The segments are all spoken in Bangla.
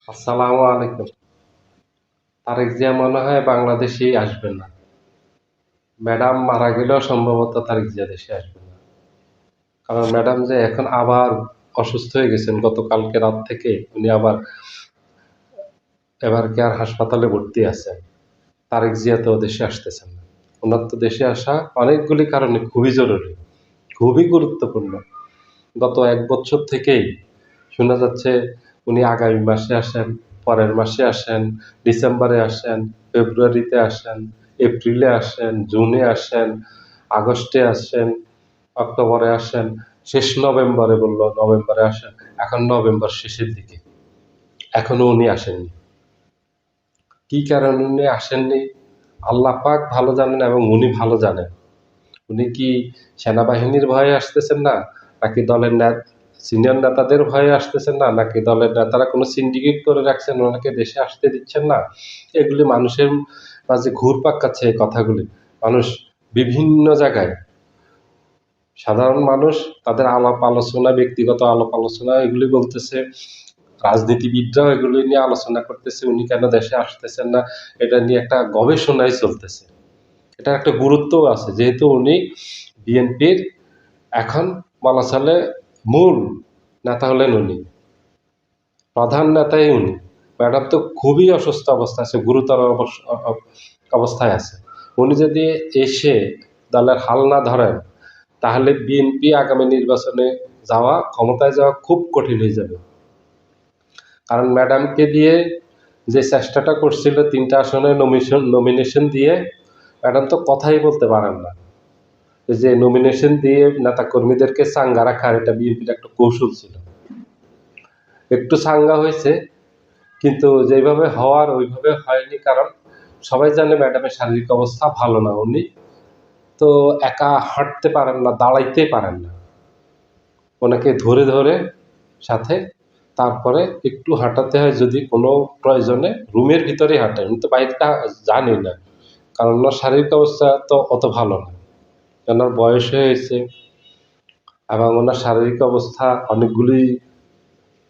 আসসালামু আলাইকুম। তারেক জিয়া মনে হয় বাংলাদেশেই আসবেন না। ম্যাডাম মারা গেলেও সম্ভবত তারেক জিয়া দেশে আসবেন না। কারণ ম্যাডাম যে এখন আবার অসুস্থ হয়ে গেছেন, গতকালকে রাত থেকে উনি আবার এবার কেয়ার হাসপাতালে ভর্তি আছেন। তারেক জিয়া তো দেশে আসতেছেন না। ওনার তো দেশে আসা অনেকগুলি কারণে খুবই জরুরি, খুবই গুরুত্বপূর্ণ। গত ১ বছর থেকেই শোনা যাচ্ছে উনি আগামী মাসে আসেন, পরের মাসে আসেন, ডিসেম্বরে আসেন, ফেব্রুয়ারিতে আসেন, এপ্রিলে আসেন, জুনে আসেন, আগস্টে আসেন, অক্টোবরে আসেন, শেষ নভেম্বরে বলল নভেম্বরে আসেন। এখন নভেম্বর শেষের দিকে, এখনো উনি আসেননি। কি কারণে উনি আসেননি আল্লাহ পাক ভালো জানেন এবং উনি ভালো জানেন। উনি কি সেনাবাহিনীর ভয়ে আসতেছেন না, নাকি দলের সিনিয়র নেতাদের ভয়ে আসতেছেন না, নাকি দলের নেতারা কোনো সিন্ডিকেট করে রাখছেন ওনাকে দেশে আসতে দিচ্ছেন না? এগুলি মানুষের মাঝে ঘুরপাক খাচ্ছে এই কথাগুলি। মানুষ বিভিন্ন জায়গায়, সাধারণ মানুষ তাদের আলাপ আলোচনা, ব্যক্তিগত আলাপ আলোচনা এগুলি বলতেছে, রাজনীতিবিদরাও এগুলি নিয়ে আলোচনা করতেছে উনি কেন দেশে আসতেছেন না। এটা নিয়ে একটা গবেষণাই চলতেছে। এটার একটা গুরুত্বও আছে, যেহেতু উনি বিএনপির এখন বলা চলে মূল নেতা হলেন উনি, প্রধান নেতাই উনি। ম্যাডাম তো খুবই অসুস্থ অবস্থায় আছে, গুরুতর অবস্থায় আছে। উনি যদি এসে দলের হাল না ধরেন, তাহলে বিএনপি আগামী নির্বাচনে যাওয়া, ক্ষমতায় যাওয়া খুব কঠিন হয়ে যাবে। কারণ ম্যাডামকে দিয়ে যে চেষ্টাটা করছিল ৩টা আসনে নমিনেশন দিয়ে, ম্যাডাম তো কথাই বলতে পারেন না। যে নমিনেশন দিয়ে নেতা কর্মীদেরকে চাঙ্গা রাখার, এটা বিএনপির একটা কৌশল ছিল। একটু চাঙ্গা হয়েছে, কিন্তু যেভাবে হওয়ার ওইভাবে হয়নি। কারণ সবাই জানে ম্যাডামের শারীরিক অবস্থা ভালো না। উনি তো একা হাঁটতে পারেন না, দাঁড়াইতে পারেন না। ওনাকে ধরে ধরে সাথে, তারপরে একটু হাঁটাতে হয় যদি কোনো প্রয়োজনে, রুমের ভিতরে হাঁটেন, উনি তো বাইরটা জানি না। কারণ ওনার শারীরিক অবস্থা তো অত ভালো না, ওনার বয়স হয়েছে এবং ওনার শারীরিক অবস্থা অনেকগুলি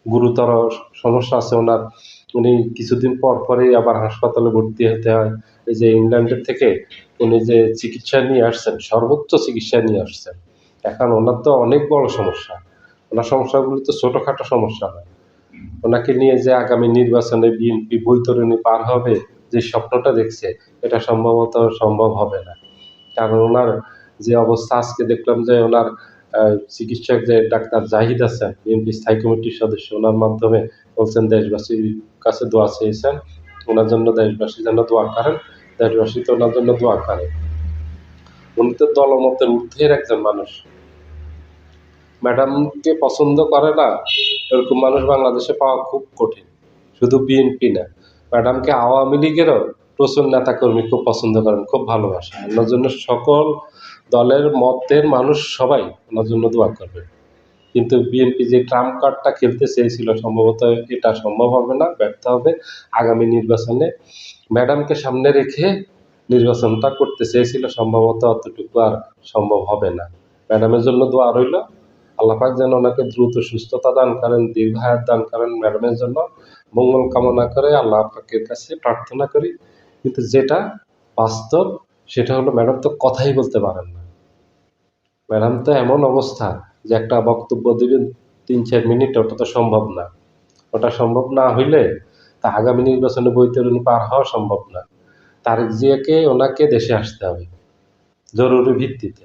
গুরুতর সমস্যা আছে ওনার। উনি কিছুদিন পর পরেই আবার হাসপাতালে ভর্তি হতে হয়। এই যে ইংল্যান্ডের থেকে উনি যে চিকিৎসা নিয়ে আসছেন, সর্বোচ্চ চিকিৎসা নিয়ে আসছেন। এখন ওনার তো অনেক বড় সমস্যা। ওনার সমস্যাগুলি তো ছোটখাটো সমস্যা নয়। ওনাকে নিয়ে যে আগামী নির্বাচনে বিএনপি বৈতরণী পার হবে, যে স্বপ্নটা দেখছে, এটা সম্ভবত সম্ভব হবে না। কারণ ওনার যে অবস্থা, আজকে দেখলাম যে ওনার চিকিৎসক যে ডাক্তার জাহিদ আছেন, বিএনপি স্থায়ী কমিটির সদস্য, ওনার মাধ্যমে বলছেন দেশবাসীর কাছে দোয়া চেয়েছেন, ওনার জন্য দেশবাসী যেন দোয়া করেন, দেশবাসী তো ওনার জন্য দোয়া করে। উনি তো দলমতের ঊর্ধ্বের একজন মানুষ। ম্যাডামকে পছন্দ করে না এরকম মানুষ বাংলাদেশে পাওয়া খুব কঠিন। শুধু বিএনপি না, ম্যাডামকে আওয়ামী লীগেরও প্রচুর নেতাকর্মী খুব পছন্দ করেন, খুব ভালোবাসেন। ওনার জন্য সকল দলের মতের মানুষ সবাই ওনার জন্য দোয়া করবে। কিন্তু বিএনপি যে ট্রাম্প কার্ডটা খেলতে চেয়েছিল, সম্ভবত এটা সম্ভব হবে না, ব্যর্থ হবে। আগামী নির্বাচনে ম্যাডামকে সামনে রেখে নির্বাচনটা করতে চেয়েছিল, সম্ভবত অতটুকু আর সম্ভব হবে না। ম্যাডামের জন্য দোয়া রইল, আল্লাহ পাক যেন ওনাকে দ্রুত সুস্থতা দান করেন, দীর্ঘায়ুর দান করেন। ম্যাডামের জন্য মঙ্গল কামনা করে আল্লাহ পাকের কাছে প্রার্থনা করি। কিন্তু যেটা বাস্তব, সেটা হলো ম্যাডাম তো কথাই বলতে পারেন না। ম্যাডাম তো এমন অবস্থা যে একটা বক্তব্য দিবেন ৩-৪ মিনিট, ওটা তো সম্ভব না। ওটা সম্ভব না হইলে তা আগামী নির্বাচনে বৈতরণী পার হওয়া সম্ভব না। তারেক জিয়াকে, ওনাকে দেশে আসতে হবে জরুরি ভিত্তিতে।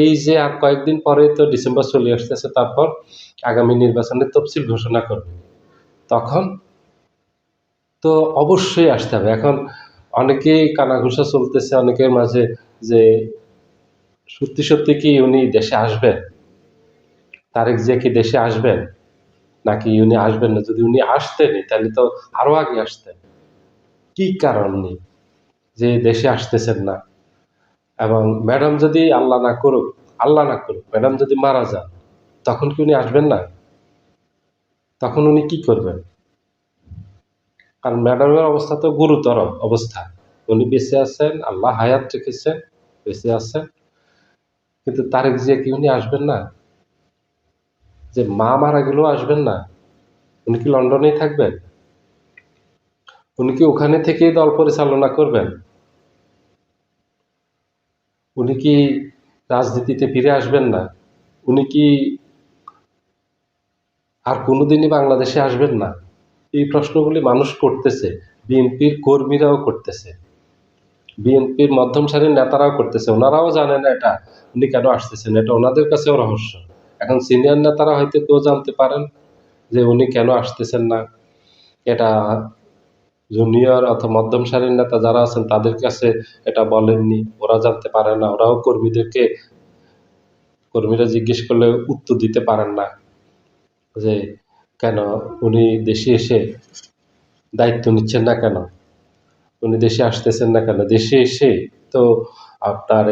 এই যে আর কয়েকদিন পরে তো ডিসেম্বর চলে আসতেছে, তারপর আগামী নির্বাচনের তফসিল ঘোষণা করবে। তখন তো অবশ্যই আসতে হবে। এখন অনেকেই কানাঘুষা চলতেছে অনেকের মাঝে, যে সত্যি সত্যি কি উনি দেশে আসবেন, তারেক জিয়া কি দেশে আসবেন, নাকি উনি আসবেন না। যদি উনি আসতেনই তাহলে তো আরো আগে আসতেন। কি কারণ নেই যে দেশে আসতেছেন না? এবং ম্যাডাম যদি আল্লাহ না করুক, আল্লাহ না করুক, ম্যাডাম যদি মারা যান, তখন কি উনি আসবেন না? তখন উনি কি করবেন? কারণ ম্যাডামের অবস্থা তো গুরুতর অবস্থা। উনি বেঁচে আছেন, আল্লাহ হায়াত রেখেছেন, বেঁচে আছেন। কিন্তু তারেক জিয়া কি উনি আসবেন না? যে মা মারা গেলেও আসবেন না? উনি কি লন্ডনেই থাকবেন? উনি কি ওখানে থেকেই দল পরিচালনা করবেন? উনি কি রাজনীতিতে ফিরে আসবেন না? উনি কি আর কোনোদিনই বাংলাদেশে আসবেন না? এই প্রশ্নগুলি মানুষ করতেছে, বিএনপির কর্মীরাও করতেছে, বিএনপির মধ্যম সারির নেতারাও করতেছে। ওনারাও জানে না এটা উনি কেন আসতেছেন, এটা ওনাদের কাছেও রহস্য। এখন সিনিয়র নেতারা হয়তো কেউ জানতে পারেন যে উনি কেন আসতেছেন না, এটা জুনিয়র অথবা মধ্যম সারির নেতা যারা আছেন তাদের কাছে এটা বলেননি, ওরা জানতে পারে না, ওরাও কর্মীরা জিজ্ঞেস করলে উত্তর দিতে পারেন না যে কেন উনি দেশে এসে দায়িত্ব নিচ্ছেন না, কেন উনি দেশে আসতেছেন না, কেন দেশে এসে তো আপনার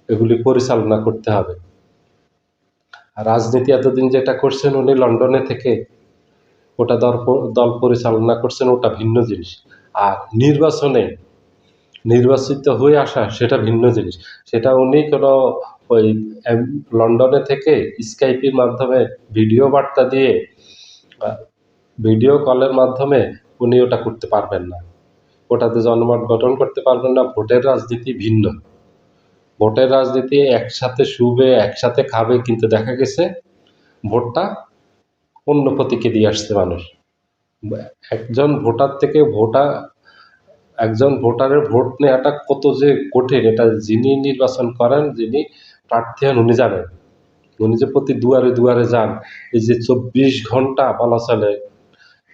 এগুলি পরিচালনা করতে হবে। আর রাজনীতি এতদিন যেটা করছেন উনি লন্ডনে থেকে ওটা দল পরিচালনা করছেন, ওটা ভিন্ন জিনিস। আর নির্বাচিত হয়ে আসা সেটা ভিন্ন জিনিস। সেটা উনি কোনো ওই লন্ডনে থেকে স্কাইপের মাধ্যমে ভিডিও বার্তা দিয়ে ভিডিও কলের মাধ্যমে উনি ওটা করতে পারবেন না, ওটাতে জনমত গঠন করতে পারবেন না। ভোটের রাজনীতি ভিন্ন, ভোটের রাজনীতি একসাথে শুবে একসাথে খাবে, কিন্তু দেখা গেছে ভোটটা অন্য প্রতীকে দিয়ে আসছে মানুষ। একজন ভোটার থেকে একজন ভোটারের ভোট নেওয়াটা কত যে কঠিন, এটা যিনি নির্বাচন করেন, যিনি প্রার্থী হন উনি জানেন। উনি যে প্রতি দুয়ারে দুয়ারে যান, এই যে 24 ঘন্টা বলা চলে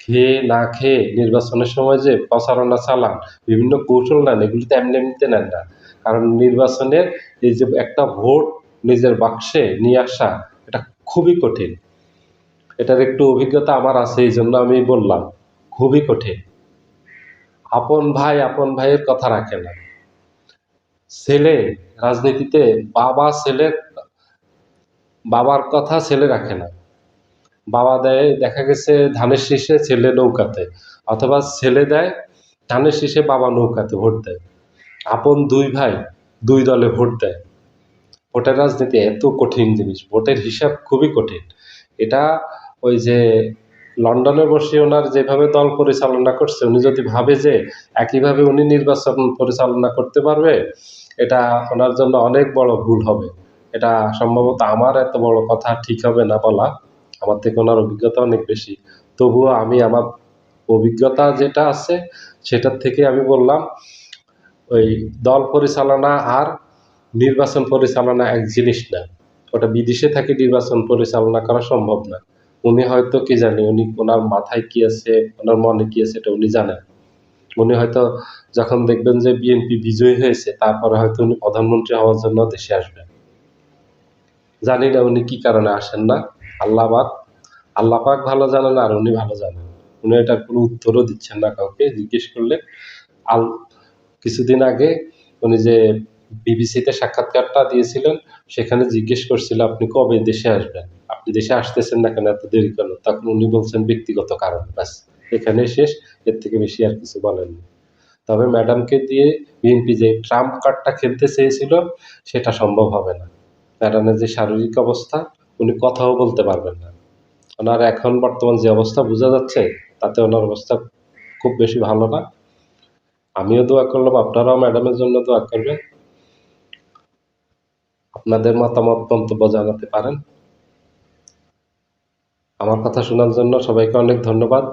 খেয়ে না খেয়ে নির্বাচনের সময় যে প্রচারণা চালান, বিভিন্ন কৌশল নেন, এগুলি তো এমনি এমনিতে নেন না। কারণ নির্বাচনের এই যে একটা ভোট নিজের বাক্সে নিয়ে আসা, এটা খুবই কঠিন। এটার একটু অভিজ্ঞতা আমার আছে, এই জন্য আমি বললাম খুবই কঠিন। আপন ভাই আপন ভাইয়ের কথা রাখে না। ছেলে রাজনীতিতে বাবার কথা ছেলে রাখে না। বাবা দেয় দেখা গেছে ধানের শীষে, ছেলে নৌকাতে, অথবা ছেলে দেয় ধানের শীষে, বাবা নৌকাতে ভোট দেয়। আপন দুই ভাই দুই দলে ভোট দেয়। ভোটের রাজনীতি এত কঠিন জিনিস, ভোটের হিসাব খুবই কঠিন। এটা ওই যে লন্ডনে বসে ওনার যেভাবে দল পরিচালনা করছে, উনি যদি ভাবে যে একইভাবে উনি নির্বাচন পরিচালনা করতে পারবে, এটা ওনার জন্য অনেক বড় ভুল হবে। এটা সম্ভবত আমার এত বড় কথা ঠিক হবে না বলা, আমার থেকে ওনার অভিজ্ঞতা অনেক বেশি। তবুও আমি আমার অভিজ্ঞতা যেটা আছে সেটার থেকে আমি বললাম, ওই দল পরিচালনা আর নির্বাচন পরিচালনা এক জিনিস না। ওটা বিদেশে থাকি নির্বাচন পরিচালনা করা সম্ভব না। উনি হয়তো কি জানি, উনি ওনার মাথায় কি আছে, ওনার মনে কি আছে, এটা উনি জানেন। উনি হয়তো যখন দেখবেন যে বিএনপি বিজয়ী হয়েছে, তারপরে হয়তো উনি প্রধানমন্ত্রী হওয়ার জন্য দেশে আসবেন। জানি না উনি কি কারণে আসেন না। আল্লাহ পাক ভালো জানেন, আর উনি ভালো জানেন। উনি এটার কোনো উত্তরও দিচ্ছেন না কাউকে জিজ্ঞেস করলে। আল কিছুদিন আগে উনি যে বিবিসিতে সাক্ষাৎকারটা দিয়েছিলেন, সেখানে জিজ্ঞেস করছিল আপনি কবে দেশে আসবেন, আপনি দেশে আসতেছেন না কেন, এত দেরি কেন? তখন উনি বলছেন ব্যক্তিগত কারণ, ব্যাস এখানে শেষ। এর থেকে বেশি আর কিছু বলেননি। তবে ম্যাডামকে দিয়ে বিএনপি যে ট্রাম্প কার্ডটা খেলতে চেয়েছিল, সেটা সম্ভব হবে না। ম্যাডামের যে শারীরিক অবস্থা, উনি কথাও বলতে পারবেন না। ওনার এখন বর্তমান যে অবস্থা বোঝা যাচ্ছে, তাতে ওনার অবস্থা খুব বেশি ভালো না। আমিও দোয়া করলাম, আপনারাও ম্যাডামের জন্য দোয়া করবেন। আপনাদের মতামত মন্তব্য জানাতে পারেন। আমার কথা শোনার জন্য সবাইকে অনেক ধন্যবাদ।